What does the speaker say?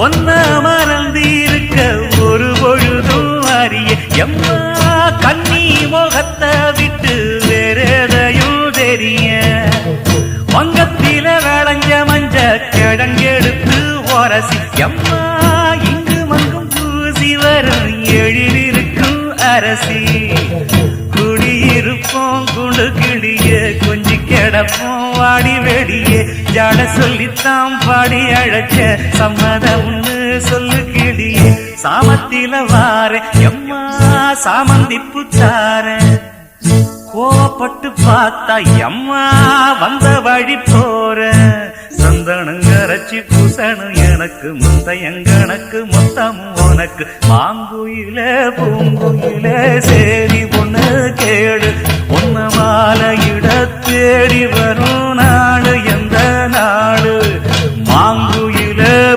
ஒன்ன மறந்திருக்க ஒரு பொழுதும் அறிய எம்மா கண்ணி முகத்தை விட்டு வேறெதையும் தெரிய வங்கத்தில விளைஞ்ச மஞ்ச கிழங்கெடுத்து உரசி எம்மா இங்கு மங்கும் பூசி வரும் எழிலிருக்கும் அரசி குடியிருப்போம் குண்டு கிளிய கொஞ்சி கிடப்போம் வாடி வெடியே ஜாட சொல்லித்தான் பாடி அழைச்ச சம்மதம்னு சொல்லு கிளியே சாமத்தில வார எம்மா சாமந்தி புத்தார கோவப்பட்டு பார்த்தா எம்மா வந்த வழி போற சந்தனம் கரைச்சி பூசணும் எனக்கு முந்தையங்கணக்கு மொத்தம் உனக்கு மாங்குயில பூங்குயில சேரி பொண்ணு கேடு உன்ன மாலையிட தேடி வரும் நாடு எந்த நாடு